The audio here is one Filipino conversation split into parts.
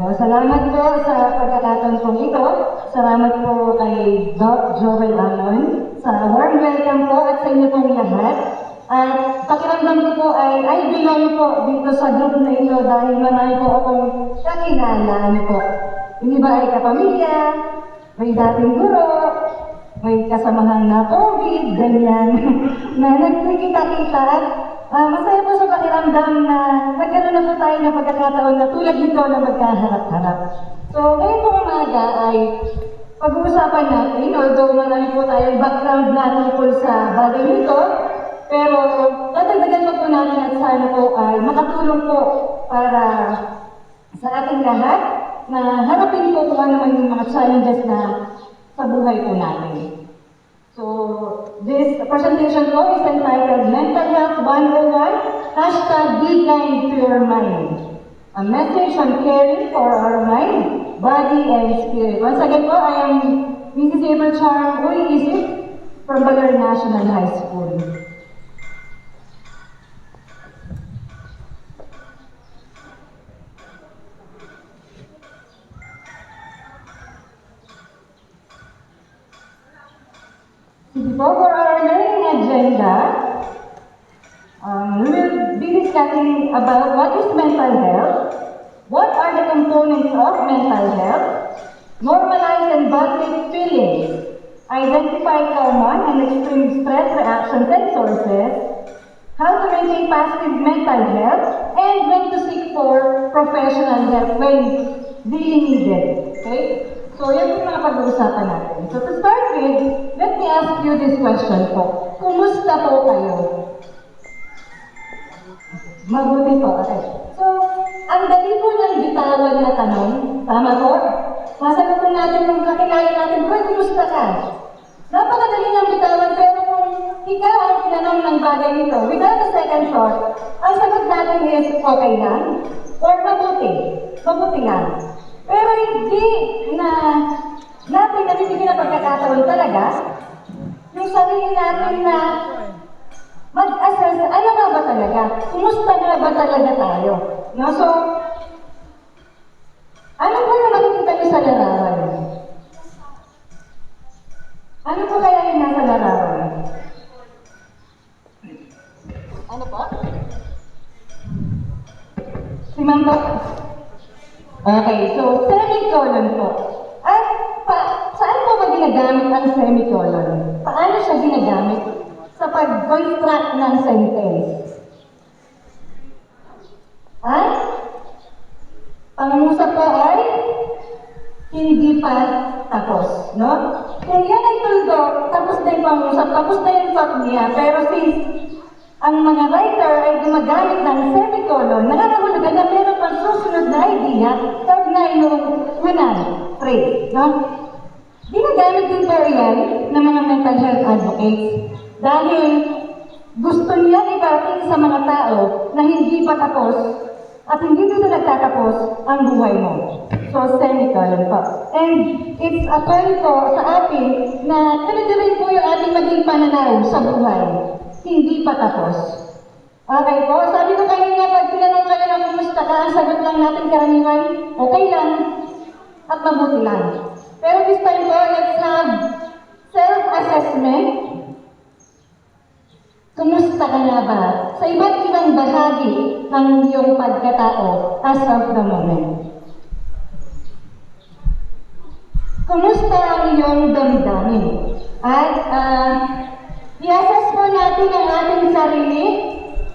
Salamat po sa pagkakataon po ito. Salamat po kay Doc Joel Alon sa warm welcome po at sa inyo pong lahat. At pakiramdam ko po ay I belong po dito sa group na ito dahil marami po akong kakilala. Ano po? Yung iba ay kapamilya, may dating guro, may kasamahan na COVID, ganyan, na nagkikita-kita. Masaya po sa pakiramdam na nagkaroon na po tayo ng pagkakataon na tulad nito na magkaharap-harap. So, ngayon po umaga ay pag-uusapan natin, although marami po tayong background na tungkol sa bagay nito, pero dadagdagan pa po natin at sana po ay makatulong po para sa ating lahat na harapin po kung ano man yung mga challenges na sa buhay po natin. So, this presentation po is entitled Mental Health 101, #Be Kind to Your Mind. A message on caring for our mind, body, and spirit. Once again po, I am Mrs. April Char Uy Isip from Baler National High School. For our learning agenda, we will be discussing about what is mental health, what are the components of mental health, normalize and validate feelings, identify common and extreme stress reactions and sources, how to maintain positive mental health, and when to seek for professional help when really needed. Okay? So, yan yung mga pag-uusapan natin. So, to start with, let me ask you this question po. Kumusta po kayo? Mabuti po. Okay. So, ang dali po ng bitawan na tanong, tama po? Masagot po natin kung kakilala natin, kumusta ka? Napakadali ng bitawan, pero kung ikaw ang tinanong ng bagay nito, without a second thought, ang sagot natin is okay lang or mabuti. Mabuti lang. Pero hindi na natin nabibigyan ng pagkakataon talaga yung sarili natin na mag-assess, ano nga ba talaga? Kumusta nga ba talaga tayo? No? So, ano po yung makikita niyo sa larawan? Ano po kaya yung nasa larawan? Ano po? Si Ma'am po? Okay, so semicolon po. At saan po ba ginagamit ang semicolon? Paano siya ginagamit sa pag-construct ng sentence? Ay? Pangungusap po ay hindi pa tapos, no? Kung yan ay tuldok, tapos na yung pangungusap, tapos na yung thought niya, pero since ang mga writer ay gumagamit ng semicolon, nakakahulugan na meron pang susunod na idea kaugnay ng unang phrase, no? Ginagamit din po yan ng mga mental health advocates dahil gusto niya ipating sa mga tao na hindi pa tapos at hindi dito nagtatapos ang buhay mo. So, semicolon po. And it's a point po sa atin na tuloy-tuloy po yung ating maging pananaw sa buhay. Hindi pa tapos. Okay po? Sabi ko kanina, pag tinanong kayo ng kumusta ka, ang sagot lang natin karaniwan, okay lang at mabuti lang. Pero this time po, let's have self-assessment. Kumusta ka nga ba? Sa iba't ibang bahagi ng iyong pagkatao as of the moment. Kumusta ang iyong damdamin? At i-assess po natin ang ating sarili.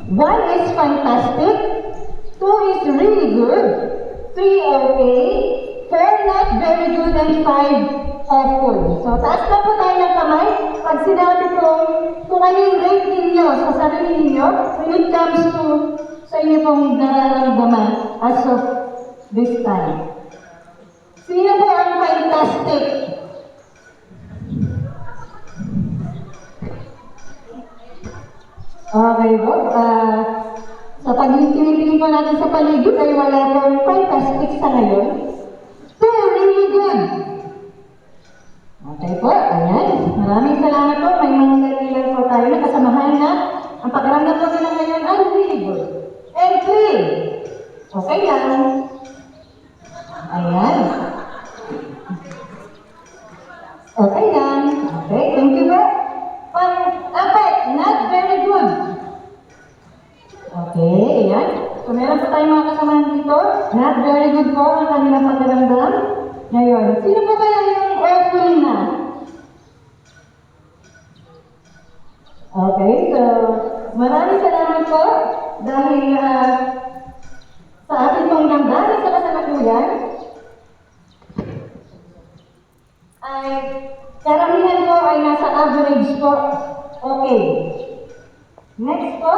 1 is fantastic, 2 is really good, 3 okay, 4 not very good, and 5 awful. So, taas na po tayo ng kamay. Pag sinabi ko kung ano yung rate ninyo sa sarili ninyo when it comes to sa inyo pong nararamdaman as of this time. Sino po ang fantastic? Okay po. Sa pag-tingin po natin sa paligid ay wala pong fantastic sa ngayon. 2 really good. Okay po, ayan. Maraming salamat po. May mga kaibigan po tayo na kasamahan na ang pakiramdam po nila ngayon ay really good. And 3, okay lang. meron pa tayong mga kasamahan dito. Not very good po ang kanilang pakiramdam. Ngayon, sino po kaya yung awful na? Okay, so maraming salamat po dahil sa ating pong damdamin sa kasalukuyan ay karamihan po ay nasa average po. Okay. Next po.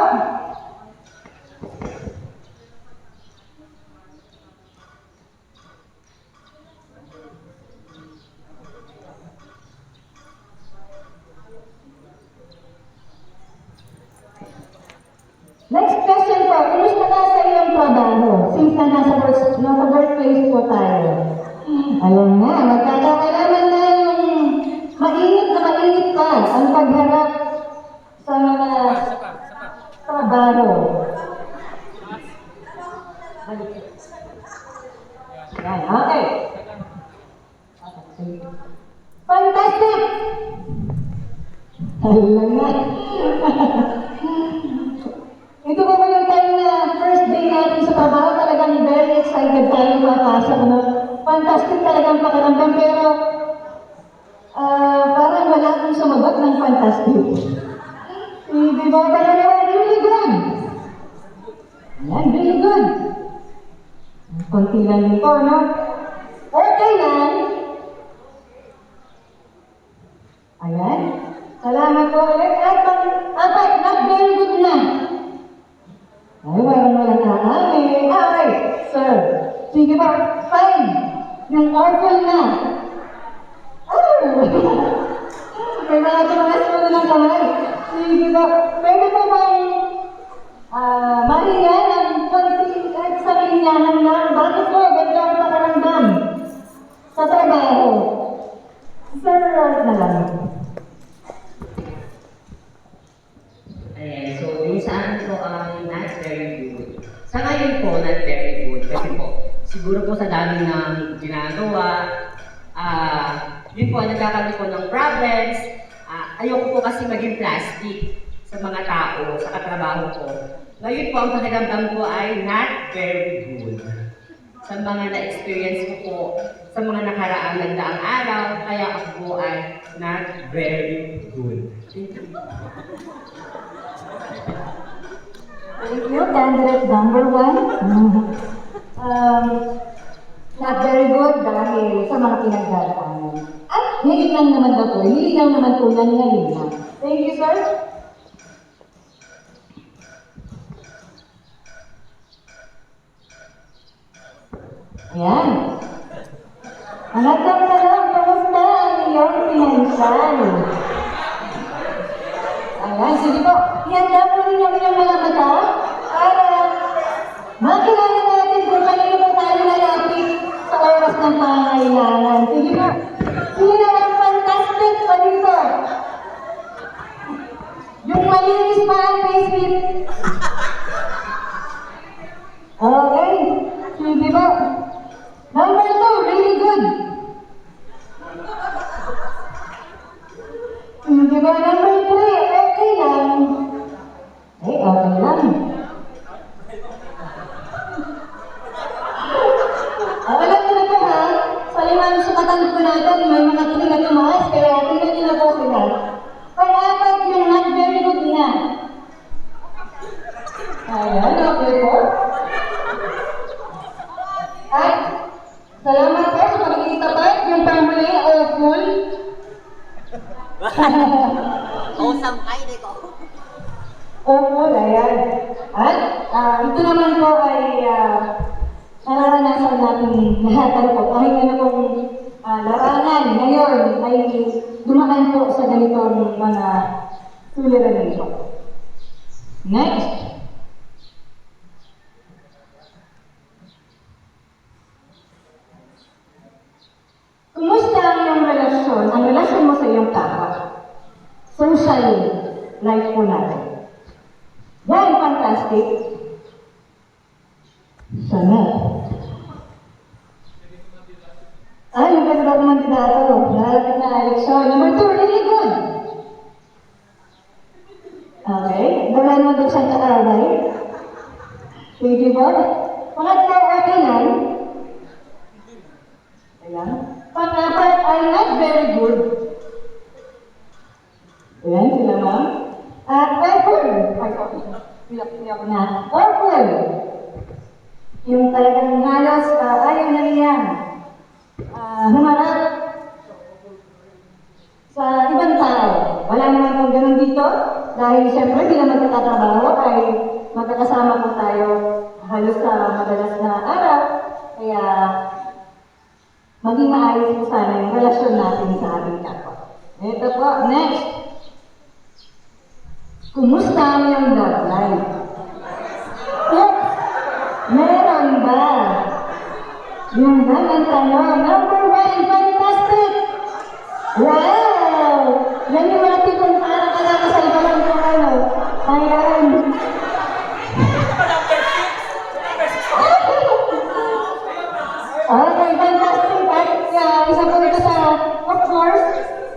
Next question po, kumusta ka sa iyong trabaho? Since na nasa workplace po tayo. Ayun nga, magkakailangan na yung mainit pa ang pagharap sa mga trabaho. Yan, okay. Fantastic! Ayun nga. Ito po yung time na first day natin sa trabaho, talagang very excited tayo mapasok. No? Fantastic talagang pakiramdam, pero parang wala akong sumagot ng fantastic. Hindi ba talaga really good? Yan, really good. Konti lang din po, no? Okay lang. Ayan. Salamat po ulit. At not very good na. Ay, walang nakakami. Okay, sir. Sige po, fine. Yung awful na. Oh! May mga tumas mo na ng kamay. Sige po, pwede po bang Maria ng konti kahit sa linyahan lang. Bakit po ganda ang pakaramdam sa trabaho? Sir, na lang. Ayan, so yung sa akin po, not very good. Sa ngayon po, not very good. Kasi po, siguro po sa dami ng ginagawa, yun po, nagkakaroon po ng problems. Ayoko po kasi maging plastic sa mga tao, sa katrabaho ko. Ngayon po, ang pakiramdam ko ay not very good. Sa mga na-experience ko po, sa mga nakaraang nagdaang araw, kaya ako po ay not very good. Thank you. Thank you, candidate number 1. Not very good dahil sa mga pinagdadaanan. At ngayon lang naman po, hindi lang naman po yan ngayon lang. Thank you, sir. Ayan. Anak ka lang, kamusta ang iyong pinansyal? Ayan, sige po. Ihanda po rin namin ang mga mata para makilala natin kung kanino po tayo nalapit sa oras ng pangangailangan. Sige po. Sino ang fantastic pa dito? Yung malinis pa ang facelift. Okay. Sige po. Number 2, really good. Sige po, number 3, okay lang. Eh, okay lang. Alam niyo na po ha, sa limang sukatan po natin, may mga 3 na tumaas, kaya tingnan niyo na po sila. Pag-apat yung not very good na. Ayan, okay po. At, salamat po sa pagiging tapat, yung pamuli o full. Awesome kayo dito. Opo, ayan. At ito naman po ay nararanasan natin lahat po. Kahit ano pong larangan ngayon ay dumaan po sa ganitong mga suliranin po. Next. Kumusta ang iyong relasyon? Ang relasyon mo sa iyong kapwa? Social life po natin. Yan, fantastic. Sana. Yung ganda ng kandidato. Nalalapit na eleksyon. Number 2, really good. Okay. Dala naman doon siyang kaaray. Thank you po. good. Pangatlo, okay lang. Ayan. Pang-apat ay not very good. Ayan, sila ma'am. At awful. Ay, pilak na. Awful. Yung talagang halos ayaw na niyan. Humarap sa ibang tao. Wala naman kung ganun dito. Dahil siyempre, bilang magkakatrabaho ay magkakasama po tayo halos sa madalas na araw. Kaya, maging maayos po sana yung relasyon natin sa ating kapwa. Ito po, next. Kumusta ang iyong love life? Oops! Meron ba? Yung naman tanong, number 1, fantastic! Wow! Yan yung mga tipong parang kalaka sa iba lang kung ano. Ayan. Okay, fantastic. At isa po ito sa, of course,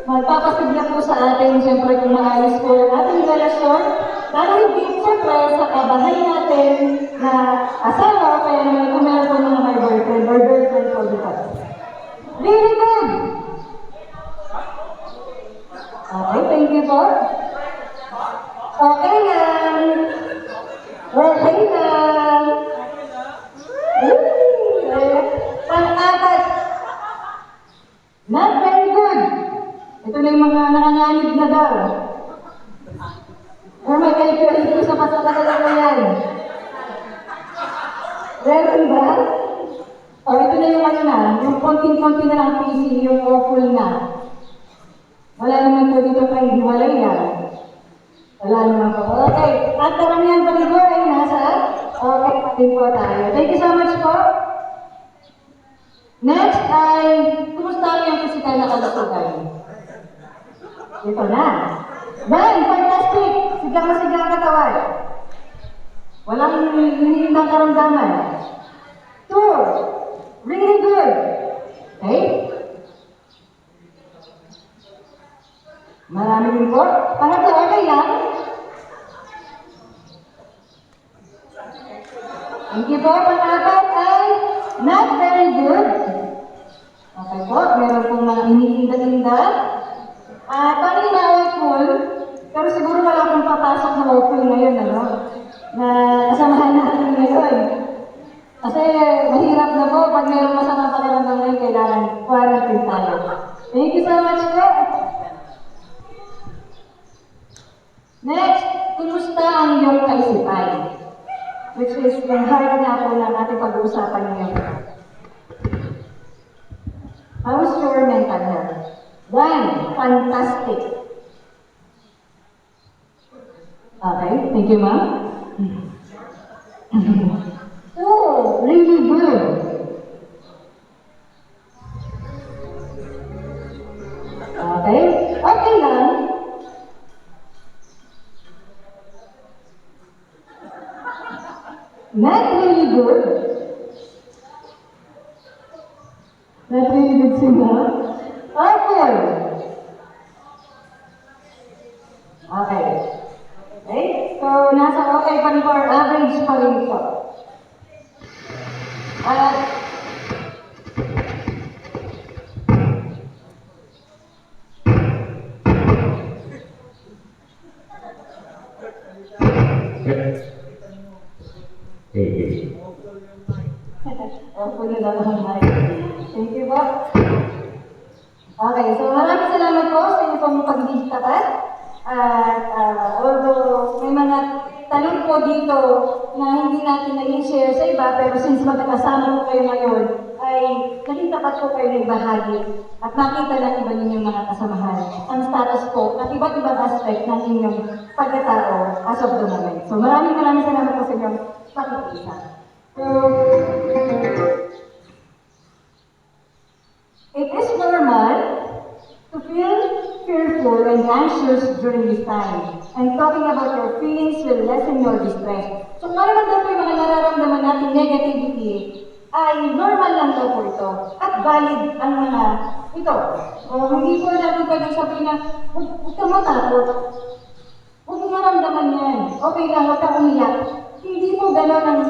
magpapasigla po sa atin, siyempre kung maayos po ang ating relasyon. Lalo hindi, siyempre, sa kabahay natin na asawa, kaya naman kung meron po mga may boyfriend or girlfriend po dito. Really good! Okay, thank you po. Okay lang. Okay lang. Pang-apat. Not very good. Ito na yung mga nakanganib na daw. Or may kalipyo sa pasok talaga yan. Meron ba? O, ito na yung ano na, yung konting-konti na lang PC, yung awful na. Wala naman po dito kay hiwalay yan. Wala naman po. Okay, at karamihan pa dito ay nasa okay din po tayo. Thank you so much po. Next ay, kumusta ang physical na kalusugan? Ito na. 1, fantastic! Sigang na sigang katawan. Walang hinihindang karamdaman. 2, really good. Okay? Marami din po. Pangatlo, okay lang? Thank you po. Pang-apat ay not very good. Okay po. Meron pong mga iniinda-inda. Pang-lima, awful. Pero siguro wala pong papasok na awful ngayon, ano? Na kasamahan natin ngayon. Kasi mahirap na po. Pag meron masamang pakiramdam ngayon, kailangan quarantine tayo. Thank you so much po. Next, kumusta ang iyong kaisipan? Which is yung heart na po ng ating pag-uusapan ngayon. How's your mental health? 1, fantastic. Okay, thank you, ma'am. 2, really good. Okay, okay lang. Not really good. Not really good siya. Okay. Okay. Okay? So, nasa okay pa rin po, or average pa rin po. Opo na lang ang thank you po. Okay, so maraming salamat po sa inyo pong pagiging tapat. At although may mga tanong po dito na hindi natin na-share sa iba, pero since magkakasama po kayo ngayon, ay naging tapat po kayo ng bahagi at nakita ng iba ninyong mga kasamahan ang status po at iba't ibang aspect ng inyong pagkatao as of the moment. So maraming salamat po sa inyong pakikisa. So, it is normal to feel fearful and anxious during this time. And talking about your feelings will lessen your distress. So, malaman daw po yung mga nararamdaman natin negativity ay normal lang daw po ito. At valid ang mga ito. O, hindi po natin pwedeng sabihin na huwag ka matakot. Huwag mo maramdaman yan. Okay lang, huwag ka umiyak. Hindi po gano'n ang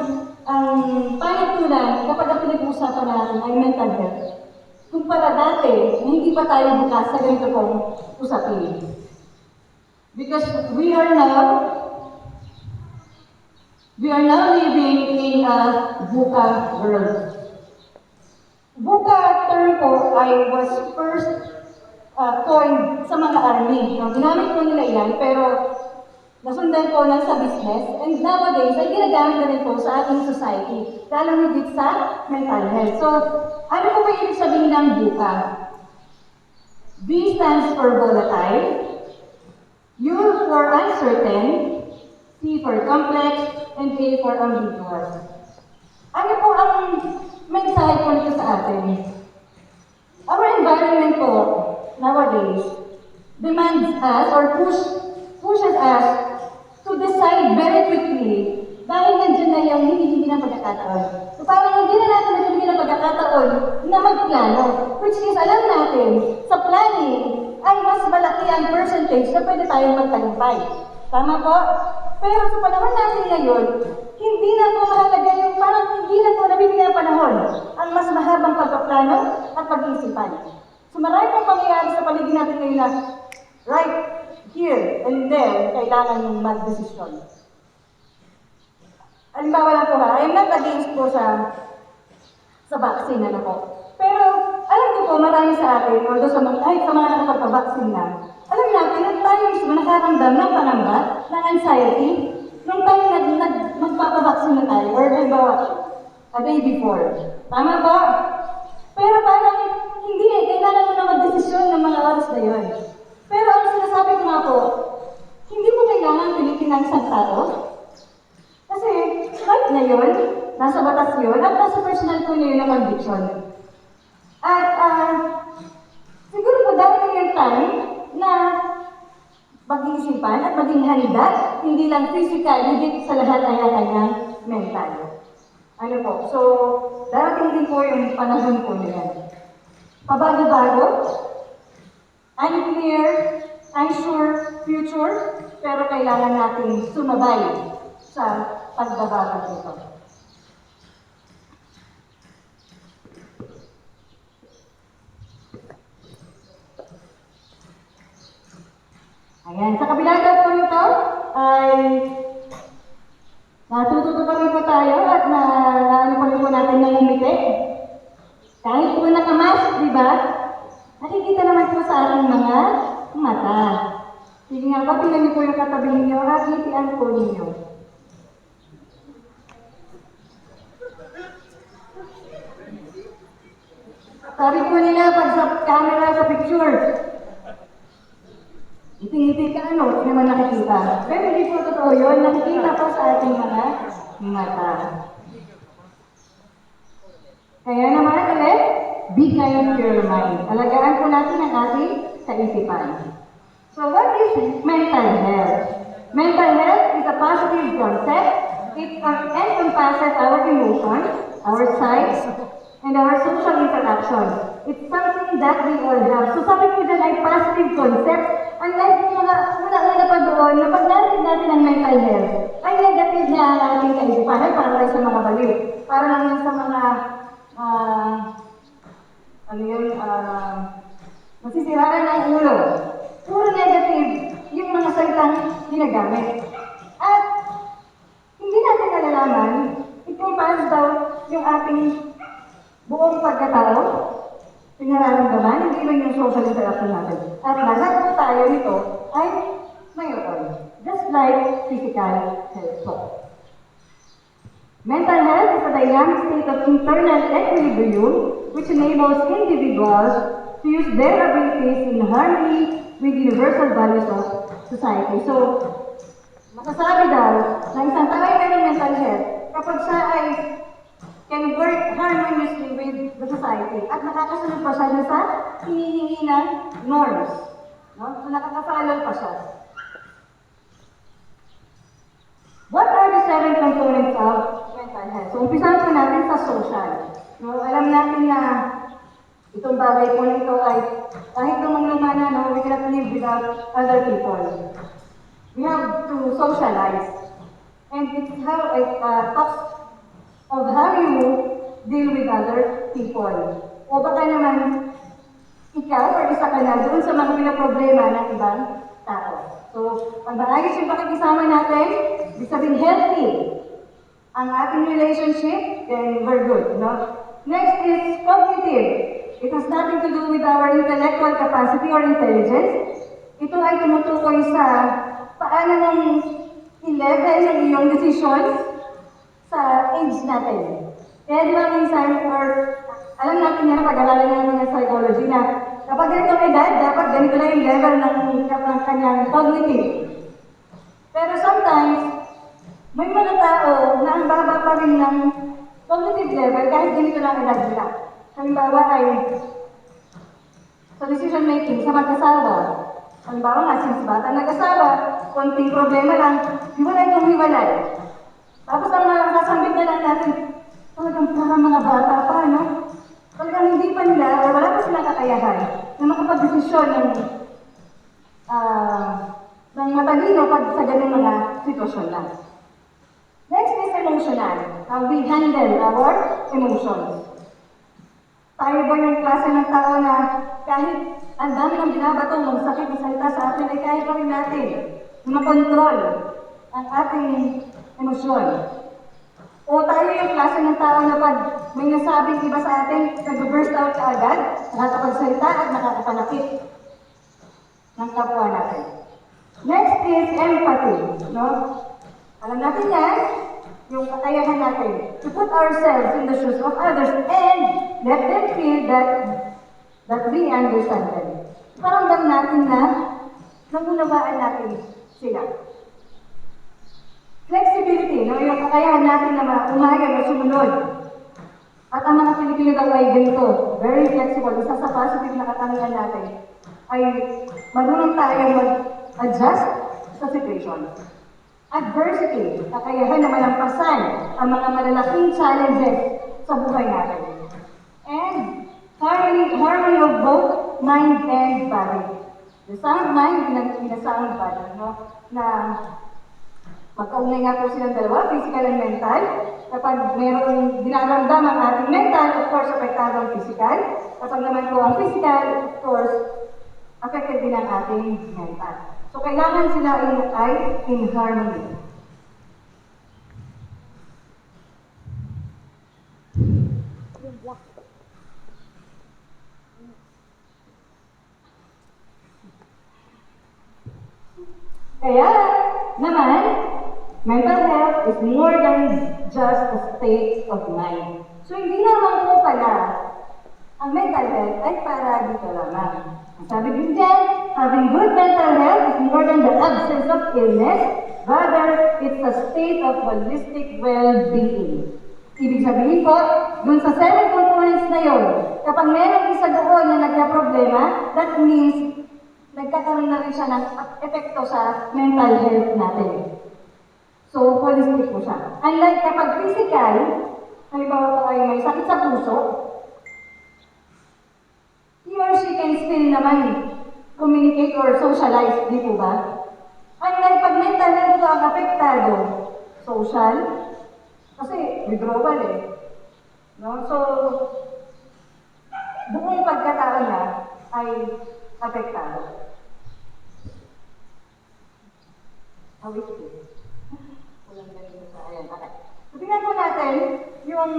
ang panagtunan kapag ang pinag-uusapan natin ay mental health. Kumpara dati, na hindi pa tayo bukas sa ganito pong usapin. Because we are now living in a VUCA world. VUCA term po ay was first coined sa mga army. No, ginamit po nila yan, pero nasundan po lang sa business, and nowadays ay ginagamit na rin po sa ating society, lalo higit sa mental health. So, ano po ba ibig sabihin ng VUCA? V stands for volatile, U for uncertain, C for complex, and A for ambiguous. Ano po ang mensahe po nito sa atin? Our environment po, nowadays, demands us or pushes us to decide very quickly dahil nandiyan na yung hindi na pagkakataon. So parang hindi na natin hindi na pagkakataon na magplano, which is alam natin, sa planning ay mas malaki ang percentage na pwede tayong magtagumpay. Tama po? Pero sa panahon natin ngayon, hindi na po mahalaga yung parang hindi na po nabibigyan ng panahon ang mas mahabang pagpaplano at pag-iisipan. So marami pong pangyayari sa paligid natin ngayon na right here and there, kailangan yung mag-desisyon. Halimbawa lang po ha, I'm not against po sa vaccine na po. Pero alam ko po, marami sa atin, although sa mga, kahit sa mga nakapagpa-vaccine na, alam natin na tayo mismo nakaramdam ng panamba, ng anxiety, nung tayo magpapavaccine na tayo, or halimbawa, a day before. Tama po? Pero parang hindi kailangan mo na mag-desisyon ng mga oras na yun. Pero ang sinasabi ko nga po, hindi mo kailangan pilitin ng isang tao. Kasi right na yun, nasa batas yun, at nasa personal po niyo yun na conviction. At siguro po darating yung time na mag-iisipan at maging handa, hindi lang physical, higit sa lahat ay kanyang mental. Ano po? So, darating din po yung panahon po niyan. Pabago-bago, unclear, unsure future, pero kailangan natin sumabay sa pagbabago nito. Ayan, sa kabila daw po nito ay natututo pa rin po tayo at ano pa rin po natin ng umiti. Kahit po nakamask, di ba? Nakikita naman po sa ating mga mata. Sige nga po, tingnan niyo po yung katabi ninyo at ngitian po ninyo. Sabi po nila pag sa camera, sa picture, ngiti-ngiti ka ano, hindi naman nakikita. Pero hindi po totoo yun, nakikita po sa ating mga mata. Kaya naman ulit, be kind to your mind. Alagaan po natin ang ating kaisipan. So what is mental health? Mental health is a positive concept. It encompasses our emotions, our sight, and our social interaction. It's something that we all have. So sabi ko dyan ay positive concept. Unlike yung mga una-una pa doon, na pag narinig natin ang mental health, ay negative na ang ating kaisipan. Ay para tayo sa mga baliw. Para lang yun sa mga, masisiraan ng ulo. Puro negative yung mga salitang ginagamit. At hindi natin nalalaman, i-compare daw yung ating buong pagkatao, pinararamdaman, hindi lang yung social interaction natin. At lahat po tayo nito ay mayroon. Just like physical health po. Mental health is a dynamic state of internal equilibrium which enables individuals to use their abilities in harmony with universal values of society. So, masasabi daw na isang tao ay mayroong mental health kapag siya ay can work harmoniously with the society at nakakasunod pa siya sa hinihingi ng norms. No? So, nakakafollow pa siya. What are the 7 components of mental health? So, umpisahan po natin sa social. No, alam natin na itong bagay po na ito ay kahit lumang-luma na, no, we cannot live without other people. We have to socialize. And it's how it talks of how you deal with other people. O baka naman, ikaw or isa ka na doon sa mga pinaproblema ng ibang tao. So, pag maayos yung pakikisama natin, ibig sabihin healthy ang ating relationship, then we're good, no? Next is cognitive. It has nothing to do with our intellectual capacity or intelligence. Ito ay tumutukoy sa paano mong i-level yung iyong decisions sa age natin. Kaya di ba minsan, or alam natin yan, pag-alalan natin ng psychology na kapag ganitong edad, dapat ganito na yung level ng kanyang cognitive. Pero sometimes, may mga tao na ang baba pa rin ng cognitive level kahit ganito lang edad nila. Halimbawa ay sa decision making sa mag-asawa. Halimbawa nga, since bata nag-asawa, konting problema lang, hiwalay kung hiwalay. Tapos ang nakasambit na lang natin, talagang parang mga bata pa, no? Talagang hindi pa nila, wala pa silang kakayahan na makapag-desisyon ng matalino pag sa ganung mga sitwasyon lang. Next is emotional. How we handle our emotions. Tayo ba yung klase ng tao na kahit ang dami ng binabato ng sakit na salita sa atin ay kaya pa rin natin makontrol ang ating emosyon. O tayo yung klase ng tao na pag may nasabing iba sa atin, nag-burst out ka agad, nakakapagsalita at nakakapanakit ng kapwa natin. Next is empathy. No? Alam natin yan, yung kakayahan natin to put ourselves in the shoes of others and let them feel that we understand them. Paramdam natin na nangunawaan natin sila. Flexibility, no? Yung kakayahan natin na umaga na sumunod. At ang mga Pilipino daw ay ganito, very flexible. Isa sa positive na katangian natin ay marunong tayo mag-adjust sa situation. Adversity, kakayahan na malampasan ang mga malalaking challenges sa buhay natin. And harmony of both mind and body. The sound mind and the sound body, no? Na magkaunay nga po silang dalawa, physical and mental. Kapag mayroong dinaramdam ang ating mental, of course, apektado ang physical. Kapag naman po ang physical, of course, affected din ang ating mental. So, kailangan sila ay in harmony. Kaya naman, mental health is more than just a state of mind. So, hindi naman po pala ang mental health ay para dito lamang. Ang sabi din dyan, having good mental health is more than the absence of illness, rather, it's a state of holistic well-being. Ibig sabihin po, dun sa 7 components na yun, kapag merong isa doon na nagka-problema, that means nagkakaroon na rin siya ng epekto sa mental health natin. So, holistic po siya. Unlike kapag physical, halimbawa po ay may sakit sa puso, he or she can still naman communicate or socialize, di po ba? Unlike pag mental health ito ang apektado, social, kasi withdrawal eh. No? So, buong pagkatao niya ay apektado. Awit ko. Walang ganito sa ayan. Okay. So, tingnan po natin yung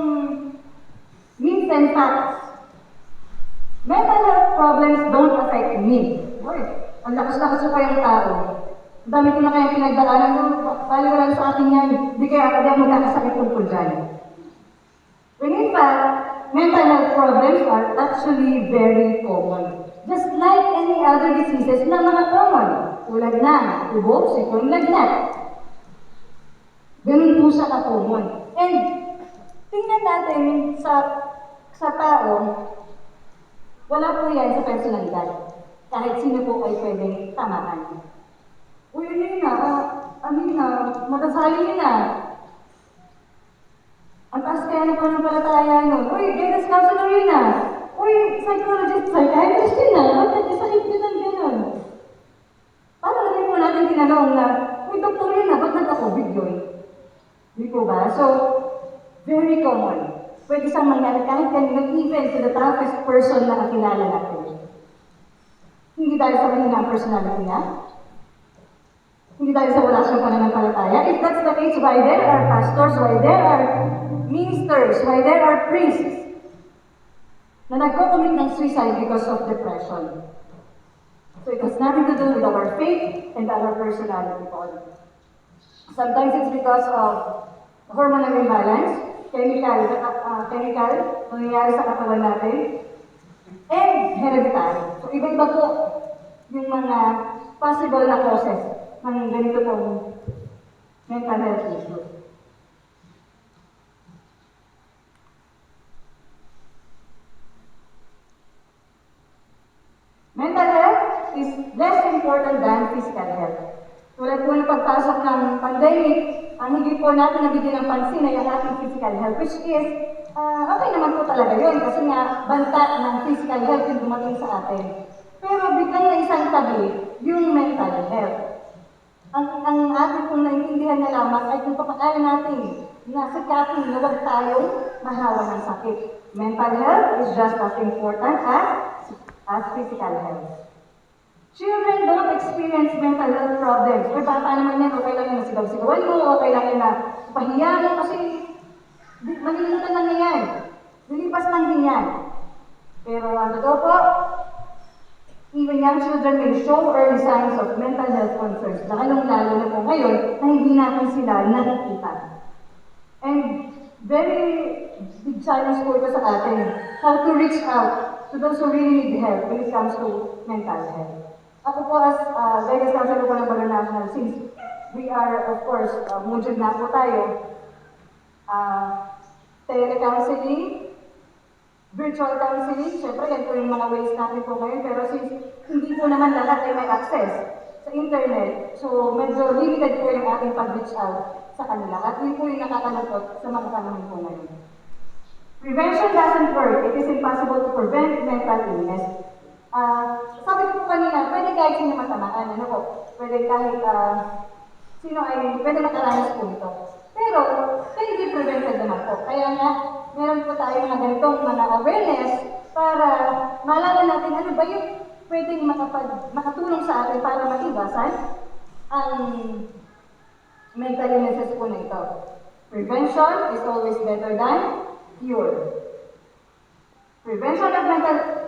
myths and facts. Mental health problems don't affect me. Boy, ang lakas-lakas pa yung tao. Ang dami ko na kayang pinagdaanan mo, bali ko lang sa akin yan. Hindi kaya ako din magkakasakit tungkol dyan. When in fact, mental health problems are actually very common. Just like any other diseases na mga common. Tulad ng ubo, sipon, lagnat. Ganun po siya ka-common. And tingnan natin sa tao, wala po yan sa personalidad. Kahit sino po ay pwedeng tamaan. Uy, magkasali na. Ang taas kaya na panampalataya nun. Uy, guidance counselor yun na. Uy, psychologist, psychiatrist yun na. Ba't nagkasakit yun ng gano'n? Paano rin po natin tinanong na, uy, doktor yun na, ba't nagka-COVID yun? Di po ba? So, very common. Pwede siyang mangyari kahit kanina, even to the toughest person na kakilala natin. Hindi dahil sa kanina ang personality niya. Hindi dahil sa wala siyang pananampalataya. If that's the case, why there are pastors, why there are ministers, why there are priests na nagko-commit ng suicide because of depression. So it has nothing to do with our faith and our personality po. Sometimes it's because of hormonal imbalance, chemical nangyayari sa katawan natin, and hereditary. So iba-iba po yung mga possible na causes ng ganito pong mental health issues. Mental health is less important than physical health. Tulad po ng pagpasok ng pandemic, ang hindi po natin nabigyan ng pansin ay ang ating physical health, which is, okay naman po talaga yun kasi nga banta ng physical health yung dumating sa atin. Pero biglang na isang tabi yung mental health. Ang ating pong naintindihan na lamang ay kung papaano natin na sikapin na huwag tayong mahawa ng sakit. Mental health is just as important as physical health. Children don't experience mental health problems. Kaya bata naman yan, okay lang yan na sigaw-sigawan mo, okay lang yan na pahiya mo kasi malilimutan lang na yan. Lilipas lang din yan. Pero ang totoo po, even young children may show early signs of mental health concerns, lalong-lalo na po ngayon na hindi natin sila nakikita. And very big challenge po ito sa atin, how to reach out to those who really need help when it comes to mental health. Ako po as guidance counselor po ng Baler National, since we are, of course, module na po tayo, telecounseling, virtual counseling, syempre yan po yung mga ways natin po ngayon, pero since hindi po naman lahat ay may access sa internet, so medyo limited po yung ating pag-reach out sa kanila. At yun po yung nakakalungkot sa mga panahon po ngayon. Prevention doesn't work. It is impossible to prevent mental illness. Sabi ko po kanina, pwede kahit sino matamaan, ano po, pwede kahit sino ay pwede makaranas po ito. Pero, can be prevented naman po. Kaya nga, meron po tayo mga ganitong mga awareness para malaman natin ano ba yung pwedeng makatulong sa atin para maiwasan ang mental illnesses po na ito. Prevention is always better than cure. Prevention of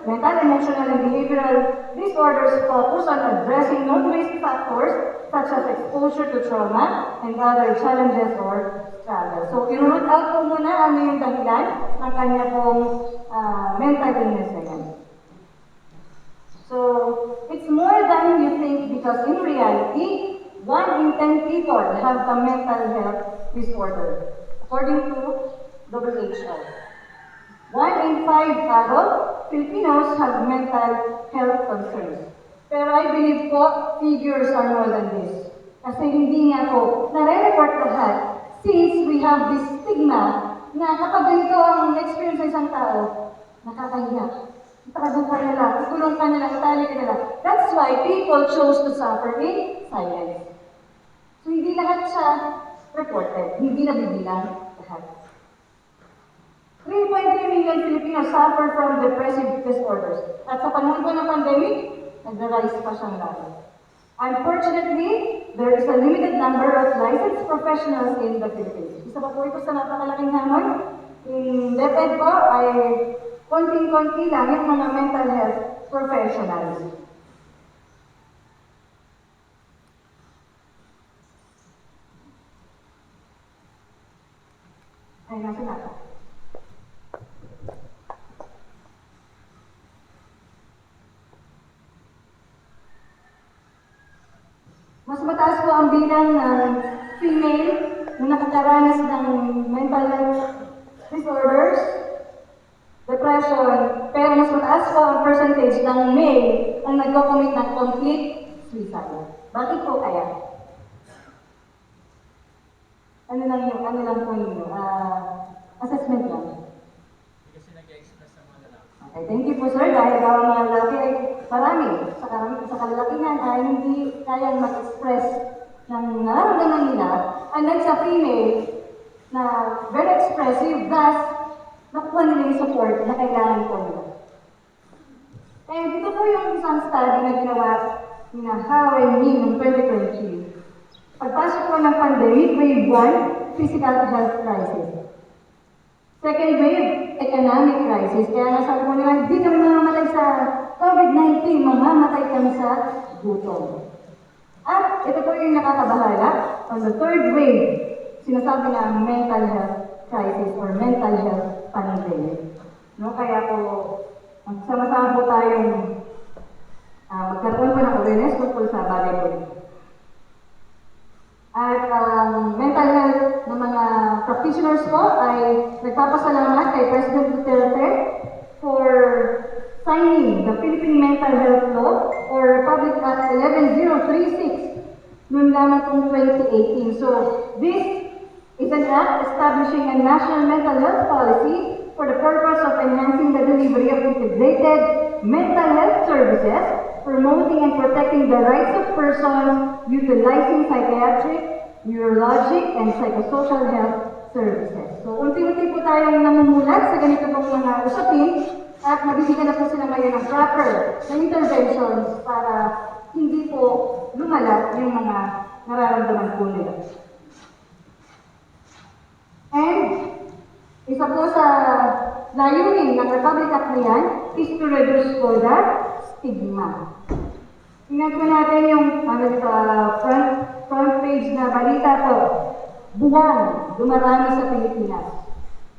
mental, emotional, and behavioral disorders focus on addressing non-risk factors such as exposure to trauma and other challenges or struggles. So, i-root out po muna ano yung dahilan ng kanya pong mental illness na yan. So, it's more than you think because in reality, 1 in 10 people have a mental health disorder, according to WHO. 1 in 5 adult Filipinos have mental health concerns. Pero I believe po, figures are more than this. Kasi hindi nga po nare-report lahat since we have this stigma na kapag ganito ang experience ng isang tao, nakakahiya. Itakadong ka nila, ikulong ka nila, itali ka nila. That's why people chose to suffer in silence. So hindi lahat siya reported, hindi nabibilang lahat. 3.3 million Filipinos suffer from depressive disorders. At sa panahon po ng pandemic, nag-rise pa siyang lalo. Unfortunately, there is a limited number of licensed professionals in the Philippines. Isa pa po ito sa napakalaking hamon. In DepEd po ay konting-konti lang yung mga mental health professionals. Ay, nasa nata. Mas mataas po ang bilang ng female na nakakaranas ng mental health disorders, depression, pero mas mataas po ang percentage ng male ang nagko-commit ng complete suicide. Bakit po kaya? Ano lang po ninyo? Assessment lang. Kasi nag-express ng mga lalaki. Okay, thank you po sir. Dahil daw ang mga lalaki ay marami. Sa kalalakihan ay hindi kayang mag-express ng nararamdaman nila. Unlike sa female, na very expressive, thus, nakuha nila yung support na kailangan ko nila. And dito po yung isang study na ginawa ni How and Me noong 2023. Pagpasok po ng pandemic, wave 1, physical health crisis. Second wave, economic crisis. Kaya nasabi ko nila, hindi kami mamamatay sa COVID-19, mamamatay kami sa gutom. At ito po yung nakakabahala. On the third wave, sinasabi na mental health crisis or mental health pandemic. No, kaya po, magsama-sama po tayong magkaroon po ng awareness tungkol sa bagay po. At mental health ng mga practitioners po ay nagpapasalamat kay President Duterte for signing the Philippine Mental Health Law or Republic Act 11036 noon lamang pong 2018. So, this is an act establishing a national mental health policy for the purpose of enhancing the delivery of integrated mental health services, promoting and protecting the rights of persons utilizing psychiatric, neurologic, and psychosocial health services. So, unti-unti po tayong namumulat sa ganito pong mga usapin at mabibigyan na po sila ngayon ng proper na interventions para hindi po lumala yung mga nararamdaman po nila. And isa po sa layunin ng Republic Act na yan is to reduce po the stigma. Tingnan po natin yung front page na balita po. Buwan, dumarami sa Pilipinas.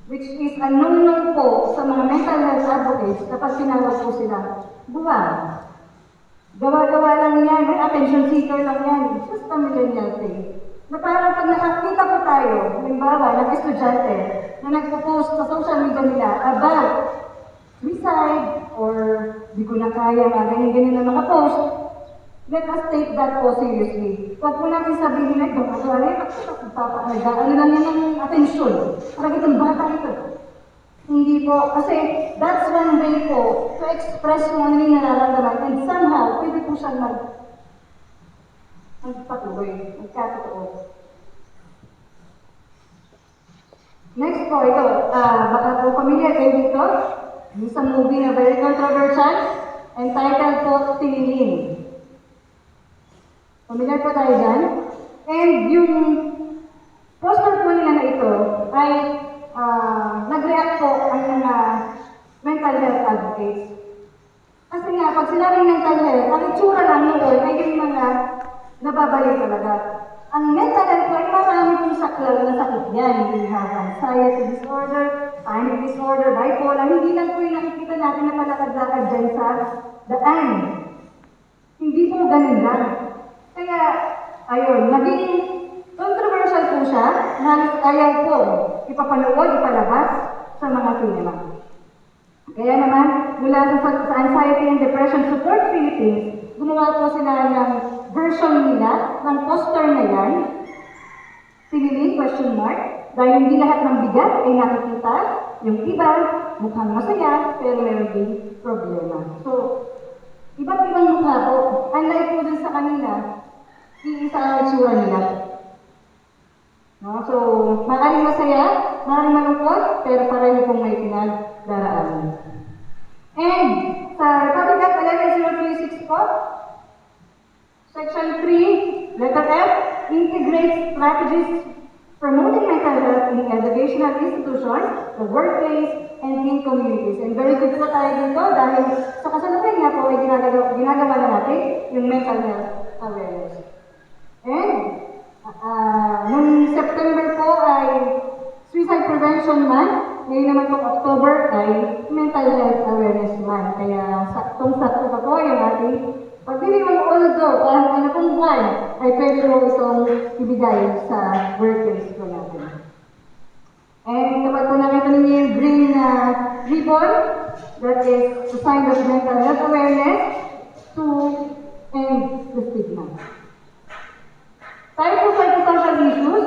Which is a no-no po sa mga mental health advocates kapag tinawag po sila buwan. Gawa-gawa lang yan, attention seeker lang yan. It's just a millennial thing. Na parang pag nakakita po tayo, halimbawa, ng estudyante na nagpo-post sa social media nila about suicide or di ko na kaya mga ganyan-ganyan na mga post, let us take that po seriously. Huwag po natin sabihin na ito, ano lang yan ng atensyon. Parang itong bata ito. Hindi po, kasi that's one way po to express kung ano yung nararamdaman and somehow, pwede po siyang magpatuloy, magkatotoo. Next po, ito, baka po familiar kayo dito, isang movie na very controversial, entitled po Tinilin. Familiar po tayo dyan. And yung poster po nila na ito ay nag-react po ang mga mental health advocates. Kasi nga, pag sinabing mental health, ang itsura lang noon ay yung mga nababalik talaga. Ang mental health po ay marami pong saklaw na sakit yan. We have anxiety disorder, panic disorder, bipolar. Hindi lang po yung nakikita natin na palakad-lakad dyan sa daan. Hindi po ganun lang. Kaya, ayun, naging controversial po siya, halos ayaw po ipapanood, ipalabas sa mga cinema. Kaya naman, mula sa Anxiety and Depression Support Philippines, gumawa po sila ng version nila, ng poster na yan, Tinilin, ? Dahil hindi lahat ng bigat ay nakikita, yung iba, mukhang masaya, pero meron din problema. So, iba't ibang mukha po, unlike po dun sa kanila, iisa ang itsura nila. No? So, maaaring masaya, maaaring malungkot, pero pareho pong may pinagdaraanan. And sa Republic Act 11036 po, Section 3, letter F, integrates strategies promoting mental health in educational institutions, the workplace, and in communities. And very good po tayo dito dahil sa kasalukuyan nga po ay ginagawa na natin yung mental health awareness. And noong September po ay Suicide Prevention Month, ngayon naman po October ay Mental Health Awareness Month. Kaya saktong-sakto pa po yung ating pagdiriwang although parang ano pong buwan ay pwede mo itong ibigay sa workplace po natin. And kapag po nakita ninyo yung green ribbon, that is a sign of mental health awareness to end the stigma. Tayo po sa social issues,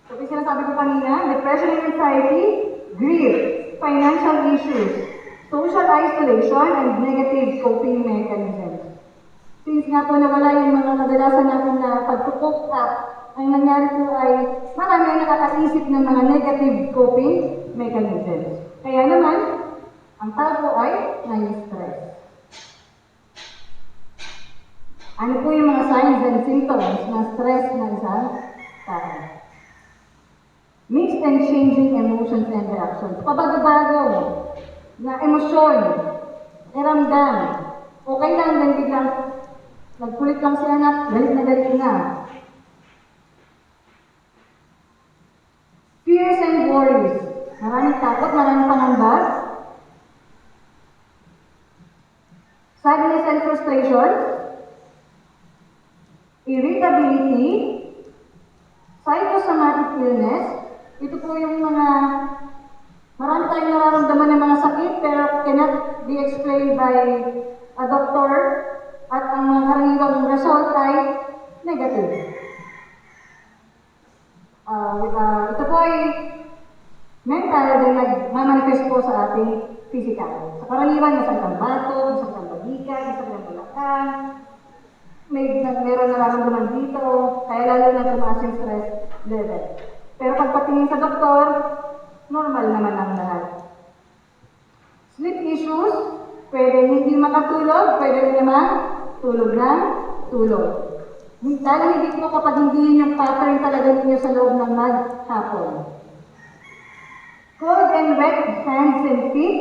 so sinasabi ko kanina, depression and anxiety, grief, financial issues, social isolation, and negative coping mechanisms. Since nga po nawala yung mga kadalasan natin na pag-cope up ang nangyari po ay marami ang nakakaisip ng mga negative coping mechanisms. Kaya naman, ang tao po ay nai-stress. Ano po yung mga signs and symptoms ng stress ng isang tao? Mixed and changing emotions and reactions. Pabago-bago na emosyon, iramdam. Okay lang, then biglang nagkulit lang si anak, galit na. Fears and worries. Maraming takot, maraming pangamba. Sadness and frustration. Irritability. Psychosomatic illness. Ito po yung mga marami tayong nararamdaman ng mga sakit pero cannot be explained by a doctor at ang mga karaniwang result ay negative. Ito po ay mental din nagmamanifest po sa ating physical. Sa karaniwan, masakit ang bato, masakit ang balikat, masakit ang balakang, meron nararamdaman dito, kaya lalo na tumaas yung stress level. Pero pagpatingin sa doktor, normal naman ang lahat. Sleep issues, pwede hindi makatulog, pwede rin naman tulog ng tulog. Lalo hindi po kapag hindi yun yung pattern talaga ninyo sa loob ng maghapon. Cold and wet hands and feet,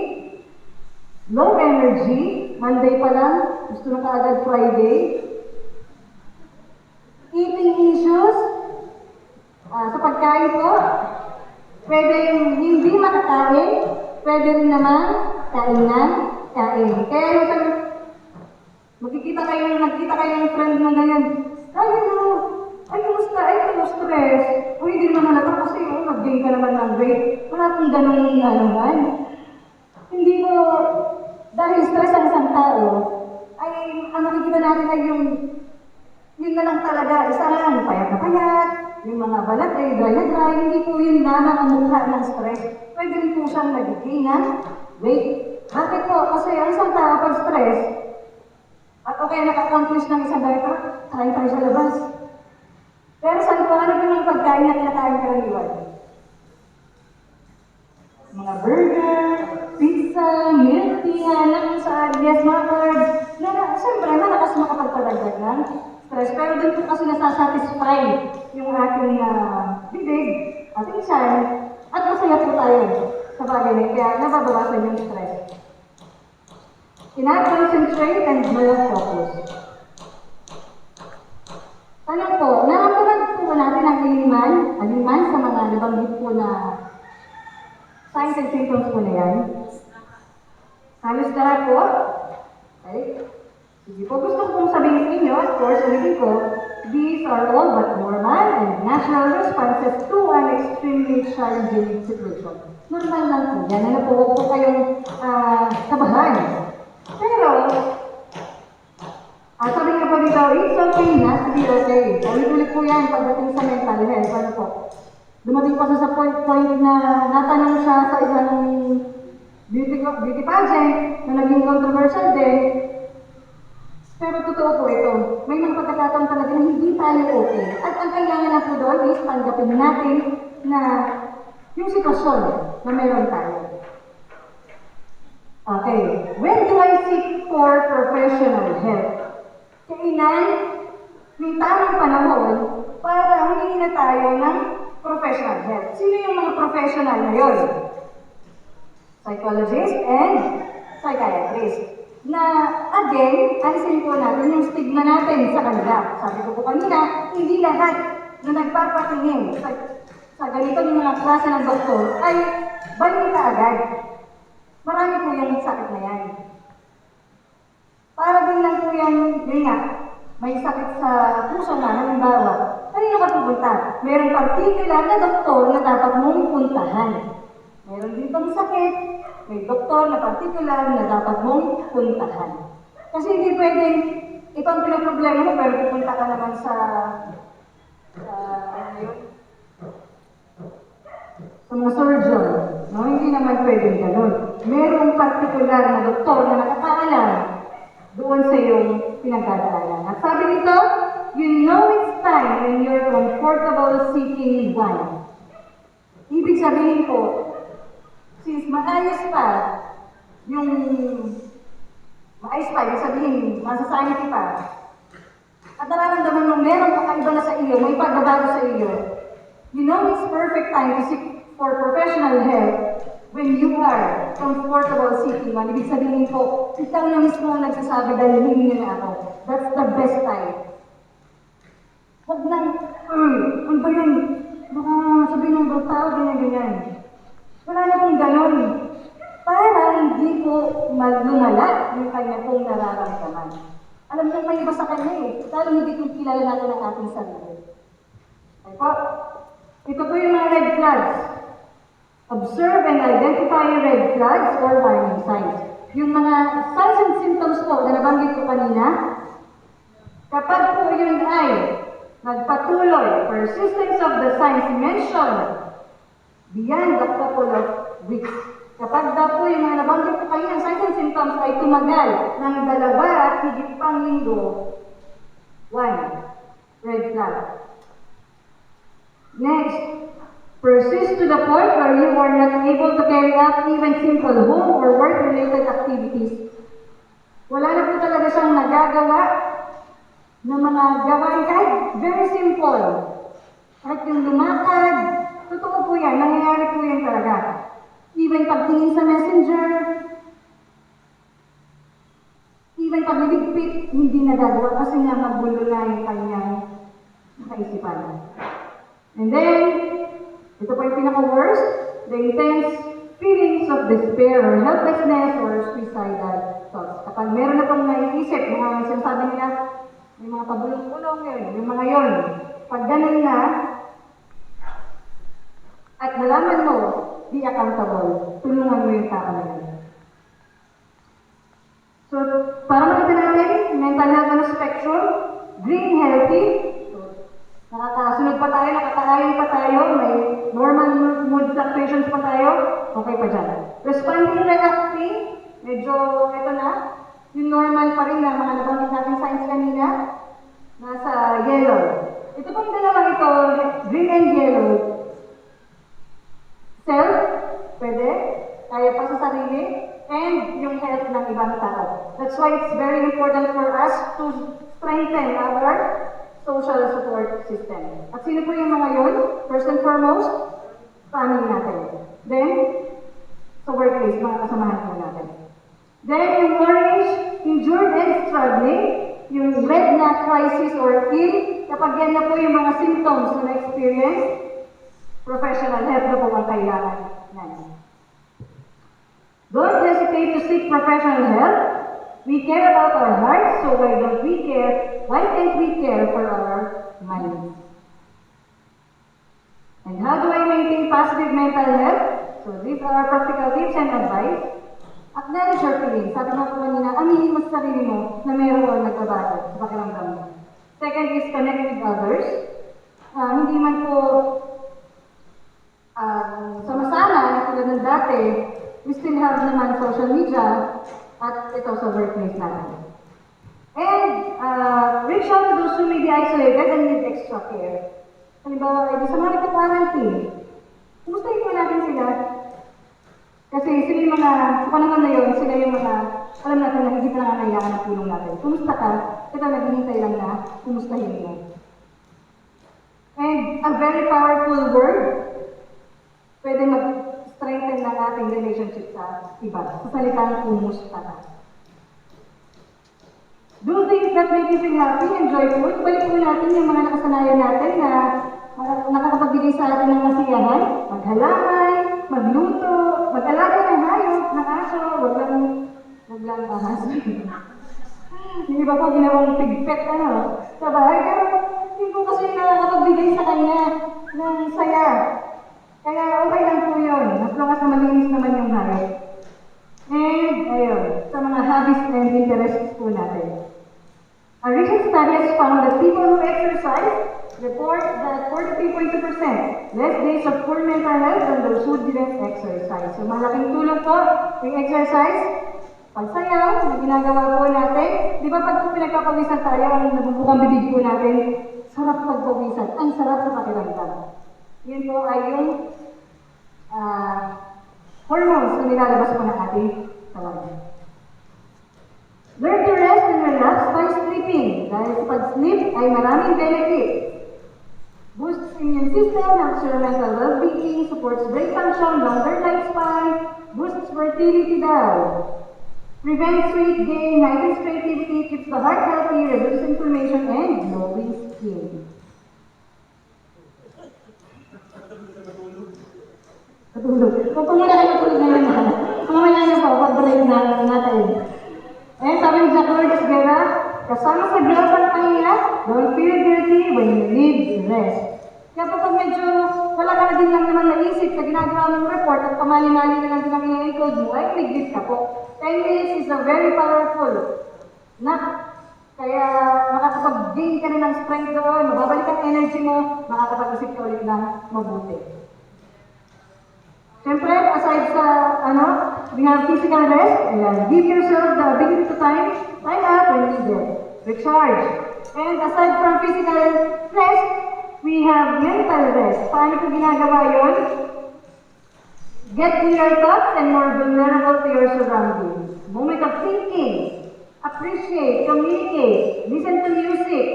low energy, Monday pa lang, gusto na kaagad Friday. Eating issues, sa pagkain po, pwede yung hindi makakain, pwede rin naman kain. Kaya yung nagkita kayo ng friend mo ganyan, kumusta? Stress. Hindi naman halata kasi nag-gain ka naman ng weight. Wala pong ganun naman. Hindi ko, dahil stress ang isang tao, ay ang nakikita natin ay yun na lang talaga, isa lang, payat na payat, yung mga balat ay dry na dry, hindi po yun lamang ang mukha ng stress. Pwede rin po siyang nag-gain ng weight. Bakit po? Kasi ang isang tao pag stress, at okay, naka-accomplish ng isang diaper, kain tayo sa labas. Pero saan po, ano po yung pagkain na kinakain karaniwan? Mga burger, pizza, milk tea, yes, mga carbs. Siyempre, malakas makapagpadagdag ng stress. Pero doon po kasi nasasatisfy yung ating bibig, ating tiyan, at masaya po tayo sa bagay na kaya nababawasan yung stress. Concentrate and focus. Tanong po, naramdaman po natin ang aliman sa mga nabanggit po na signs and symptoms po na yan? Halos lahat po? Okay? Sige po, gusto kong sabihin sa inyo, of course, ulitin ko, these are all but normal and natural responses to an extremely challenging situation. Normal lang po yan. Ano po, huwag po kayong kabahan. Pero, sabi nga po dito, it's okay not to be okay. Ulit-ulit po yan pagdating sa mental health. Ano po? Dumating po sa point na natanong siya sa isang beauty pageant na naging controversial din. Pero totoo po ito. May mga pagkakataon talaga na hindi tayo okay. At ang kailangan na po doon is tanggapin natin na yung sitwasyon na meron tayo. Okay. When do I seek for professional help? Kailan yung tamang panahon para humingi na tayo ng professional help. Sino yung mga professional na yun? Psychologist and psychiatrist. Na, again, alisin po natin yung stigma natin sa kanila. Sabi ko po kanina, hindi lahat na nagpapatingin sa ganitong mga klase ng doktor ay balik ka agad. Marami po yung sakit na yan. Para din lang po yan nga, may sakit sa puso na, halimbawa, kanino ka pupunta? Merong particular na doktor na dapat mong puntahan. Meron ditong sakit, may doktor na particular na dapat mong puntahan. Kasi hindi pwedeng, ito ang pinaproblema mo, pero pupunta ka naman sa mga surgeon. No, hindi naman pwedeng ganun. Merong particular na doktor na nakakaalam doon sa iyong pinagdadaanan. At sabi nito, you know it's time when you're comfortable seeking one. Ibig sabihin ko, since maayos pa, ibig sabihin, masasayang pa, at nararamdaman mo meron kakaiba na sa iyo, may pagbabago sa iyo, you know it's perfect time to seek for professional help when you are comfortable seeking one. Ibig sabihin ko, ikaw na mismo ang nagsasabi dahil hindi na ako. That's the best time. Huwag nang, ano ba yun? Baka sabihin ng ibang tao, ganyan-ganyan. Wala na pong ganon. Para hindi ko lumala yung kanya pong nararamdaman. Alam niyo, may iba sa kanya eh. Lalo hindi kong kilala natin ang ating sarili. Okay po? Ito po yung mga red flags. Observe and identify red flags or warning signs. Yung mga signs and symptoms po na nabanggit ko kanina, kapag po yun ay nagpatuloy, persistence of the signs mentioned beyond a couple of weeks. Kapag daw po yung mga nabanggit ko kanina, signs and symptoms ay tumagal ng 2 at higit pang linggo, 1. Red flag. Next, persist to the point where you are not able to carry out even simple home or work-related activities. Wala na po talaga siyang nagagawa na mga gawain kahit very simple. Kahit yung lumakad, totoo po yan, nangyayari po yan talaga. Even pagtingin sa messenger, even pagliligpit, hindi nagagawa kasi nga magulo na yung kanyang kaisipan. And then, ito po yung pinaka-worst, the intense feelings of despair or helplessness or suicidal thoughts. Kapag meron na pong naiisip, mga sinasabi nila, may mga pabulong-bulong yun, yung mga yun. Pag ganun na, at nalaman mo, be accountable, tulungan mo yung tao na yun. So, para makita natin, mental health na spectrum, green, healthy, nakakasunod pa tayo, nakakaayon pa tayo, may normal mood fluctuations pa tayo, okay pa dyan. Responding, reacting, medyo, ito na, yung normal pa rin na mga nabanggit natin signs kanina, nasa yellow. Ito pong dalawang ito, green and yellow. Self, pwede, kaya pa sa sarili, and yung health ng ibang tao. That's why it's very important for us to strengthen our social support system. At sino po yung mga yun? First and foremost, family natin. Then, sa workplace, mga kasamahan po natin. Then, yung orange, injured and struggling, yung red na crisis or ill, kapag yan na po yung mga symptoms na na-experience, professional help na po ang kailangan natin. Don't hesitate to seek professional help. We care about our hearts, so why don't we care? Why can't we care for our minds? And how do I maintain positive mental health? So these are practical tips and advice. Acknowledge your feelings. Sabi nga po kanina, aminin mo sa sarili mo na mayroon nagbabago sa pakiramdam mo. Second is connect with others. Hindi man po sama-sama na tulad ng dati, we still have naman social media at ito sa workplace natin. And reach out to those who may be isolated and need extra care. Halimbawa, sa mga nagka-quarantine, kumustahin po natin sila. Kasi sila yung mga, sa panahon na yun, sila yung mga, alam natin na hindi na nangangailangan ng tulong natin. Kumusta ka? Kita naghihintay lang na kumustahin mo. And a very powerful word, pwede mag-strengthen ng ating relationship sa iba. Sa salitang kumusta ka. Do things that make you feel happy and joyful. Balik po natin yung mga nakasanayan natin na nakakapagbigay sa atin ng kasiyahan. Maghalamay, magluto, mag-alaga ng hayop, ng aso, wag lang ahas. Yung iba po ginawang pigpet sa bahay. Pero hindi ko kasi nakakapagbigay sa kanya ng saya. Kaya okay lang po yun. As long as malinis naman yung hayop. And ayun, sa mga hobbies and interests po natin. A recent study has found that people who exercise report that 43.2% less days of poor mental health than those who didn't exercise. So malaking tulong po yung exercise. pagsayaw na ginagawa po natin. Di ba pag pinagpapawisan tayo, ang nabubukang bibig po natin, sarap pagpawisan. Ang sarap sa pakiramdam. Yun po ay yung hormones na nilalabas po ng ating katawan. Learn to rest and relax by sleeping. Dahil sa pag-sleep ay maraming benefits. Boosts immune system, helps your mental well-being, supports brain function, longer lifespan, boosts fertility daw. Prevents weight gain, heightens creativity, keeps the heart healthy, reduces inflammation, and glowing skin. Katulog. Kung muna kayo matulog ngayon na, mamaya na po, pag-break na natin. Eh, sabi ni Jack Lourdes Guerra, kasama sa Globe ang pahinga, don't feel guilty when you need rest. Kaya kapag medyo wala ka na din lang naman naisip sa ginagawa mong report at pamali-mali na lang din ang i-encode mo, ay ligit ka po. 10 minutes is a very powerful nap. Kaya makakapag-gain ka rin ng strength doon, mababalik ang energy mo, makakapag-isip ka ulit ng mabuti. Siyempre, aside sa, we have physical rest, give yourself the ability to time out when needed. Recharge. And aside from physical rest, we have mental rest. Paano po ginagawa yun? Get clear thoughts and more vulnerable to your surroundings. Moment of thinking. Appreciate, communicate, listen to music.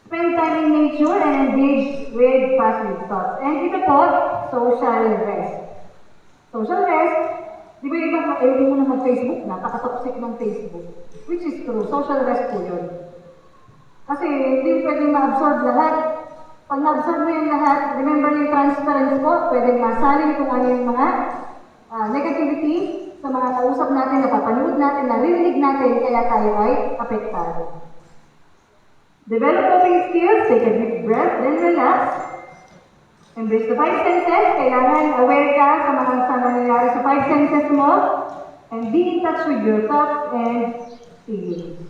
Spend time in nature and engage with positive thoughts. And ito po, social rest. Social rest, di ba iba hindi mo na mag-Facebook, napaka-toxic ng Facebook. Which is true, social rest po yun. Kasi hindi pwedeng ma-absorb lahat. Pag na-absorb mo yung lahat, remember yung transference po, pwedeng masalin kung ano yung mga negativity sa mga kausap natin, napapanood natin, naririnig natin, kaya tayo ay apektado. Develop coping skills, take a deep breath, then relax. Embrace the 5 senses, kailangan aware ka sa mga nangyayari sa 5 senses mo, and be in touch with your thoughts and feelings.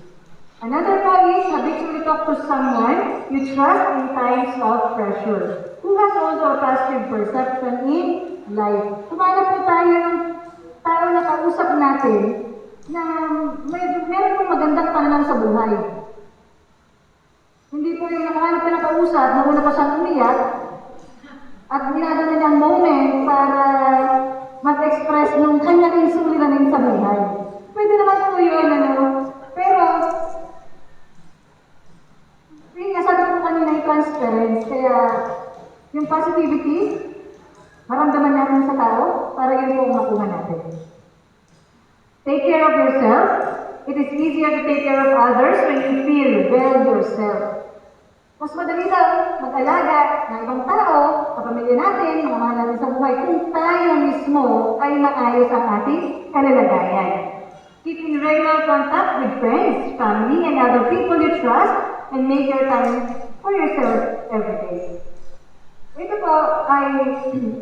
Another one is habitually talk to someone you trust in times of pressure, who has also a positive perception in life. Kumanap po tayo ng tao na kausap natin na meron pong magandang pananaw sa buhay. Hindi po yung nakahanap ka na kausap, nauna pa siyang umiyak, at ginagawa niya ang moment para mag-express ng kanyang insuliranin sa buhay. Pwede naman po yun, pero yung nasabi ko kanina yung transference, kaya yung positivity, maramdaman natin sa tao para yun po makuha natin. Take care of yourself. It is easier to take care of others when you feel well yourself. Mas madali lang mag-alaga ng ibang tao, kapamilya natin, mga mahal natin sa buhay, kung tayo mismo ay maayos ang ating kalalagayan. Keep in regular contact with friends, family, and other people you trust, and make your time for yourself every day. Ito po ay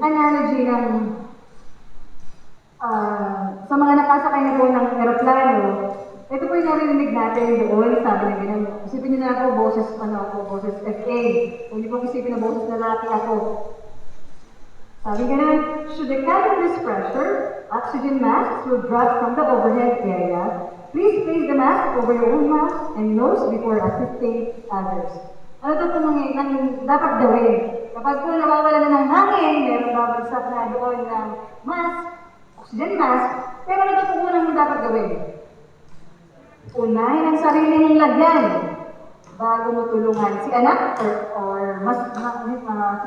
analogy ng sa mga nakasakay na po ng aeroplano. Ito po yung narinig natin doon, sabi na ganyan. Isipin niyo na ako, boses FA. Hindi po isipin na boses na lalaki ako. Sabi ganyan, should the cabin this pressure, oxygen masks will drop from the overhead area. Please place the mask over your own mouth and nose before assisting others. Ano ito itong dapat gawin? Kapag po nawawala na ng hangin, meron babagsak na doon ng mask, oxygen mask, pero ano ito po unang dapat gawin? Unahin ang sarili mong lagyan bago mo tulungan si anak or mas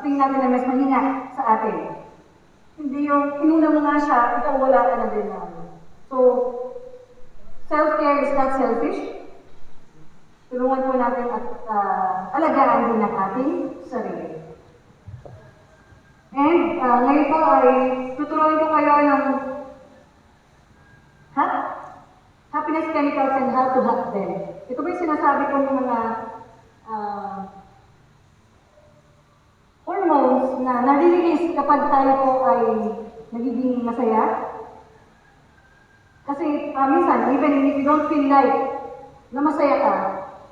tingin natin na mas mahina sa atin. Hindi yung inuna mo nga siya, ikaw wala ka na din na. So, self-care is not selfish. Tulungan po natin at alagaan din ang ating sarili. And ngayon po ay tuturuan ko kayo ng happiness chemicals and how to hack them. Ito po yung sinasabi ko ng mga hormones na nare-release kapag tayo po ay nagiging masaya. Kasi minsan, even if you don't feel like na masaya ka,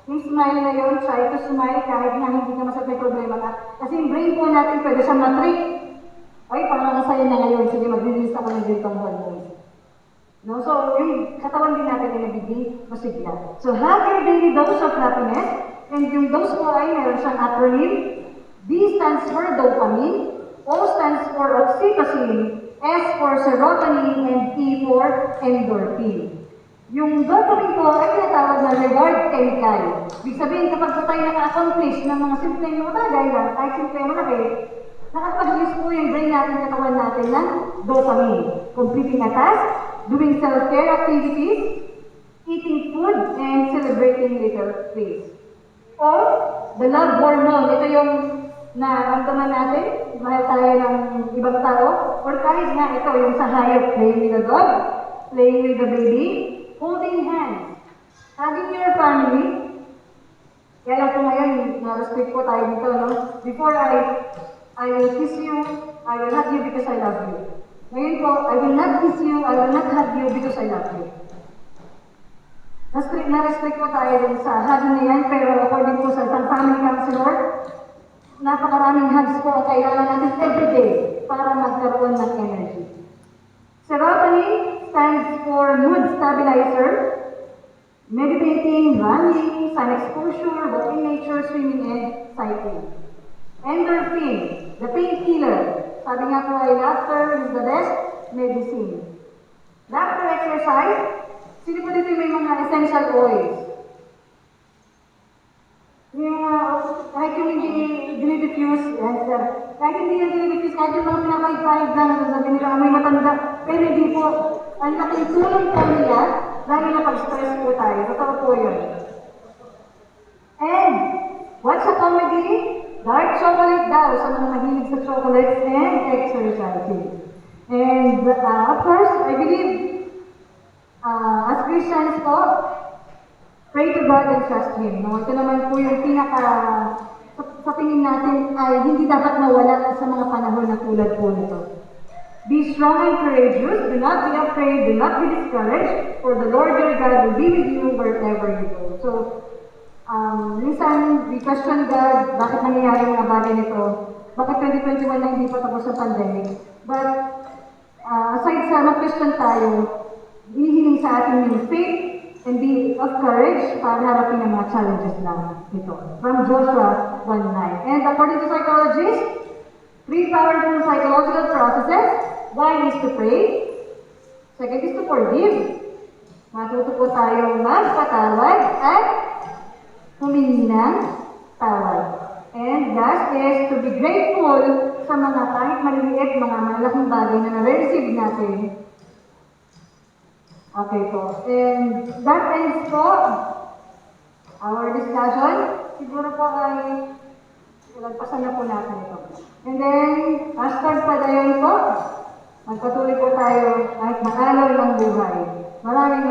yung smile na yun, try to smile kahit na hindi ka masaya may problema ka. Kasi yung brain po natin pwede siyang matrick. Ay, parang masaya na ngayon, sige mag-release ako ng ganitong hormones. No? No? So, yung katawan din natin ay nagiging masigla. So, have your daily dose of happiness. And yung dose po ay meron siyang acronym. D stands for dopamine. O stands for oxytocin. S for serotonin. And E for endorphin. Yung dopamine po ay tinatawag na reward chemical. Ibig sabihin, kapag po tayo naka-accomplish ng mga simpleng mga bagay na kahit simple malaki, nakapag-release po yung brain natin, katawan natin ng dopamine. Completing a task, doing self-care activities, eating food, and celebrating little things. Or, the love hormone. Ito yung naramdaman natin, mahal tayo ng ibang tao. Or kahit nga ito, yung sa hayop, playing with the dog, playing with the baby, holding hands, hugging your family. Kaya lang po ngayon, na-restrict po tayo dito, no? Before I will kiss you, I will hug you because I love you. Ngayon po, I will not kiss you, I will not hug you because I love you. Na-restrict po tayo din sa hugging na yan, pero according po sa isang family counselor, napakaraming hugs po ang kailangan natin everyday para magkaroon ng energy. Serotonin stands for mood stabilizer, meditating, running, sun exposure, walking nature, swimming, and cycling. Endorphin, the painkiller. Sabi nga po ay laughter is the best medicine. Laughter exercise, sino po dito may mga essential oils? Yung, kahit yung hindi dinidifuse, yes, sir. Kahit hindi yung dinidifuse, kahit yung mga pinapahig-pahig lang, sabi nila, may matanda, pero hindi po, ang laking tulong po nila, dahil na pag-stress po tayo. Totoo po yun. And, watch a comedy, dark chocolate daw, sa mga mahilig sa chocolates and exercising. And, of course, I believe, as Christians po, pray to God and trust Him. No? Ito naman po yung sa tingin natin ay hindi dapat mawala sa mga panahon na tulad po nito. Be strong and courageous, do not be afraid, do not be discouraged, for the Lord your God will be with you wherever you go. So, minsan, we question God, bakit nangyayari mga bagay nito? Bakit 2021 na hindi pa tapos ang pandemic? But, aside sa mag-question tayo, hinihiling sa atin yung faith, and be of courage para harapin ang mga challenges na ito. From Joshua 1:9. And according to psychologists, 3 powerful psychological processes. 1 is to pray. 2 is to forgive. Matuto po tayong magpatawad at humingi ng tawad. And last is to be grateful sa mga kahit maliliit, mga malaking bagay na na-receive natin. Okay po. And that ends po our discussion. Siguro po ay lagpasan na po natin ito. And then, #padayon po. Magpatuloy po tayo kahit maalaw ng buhay. Maraming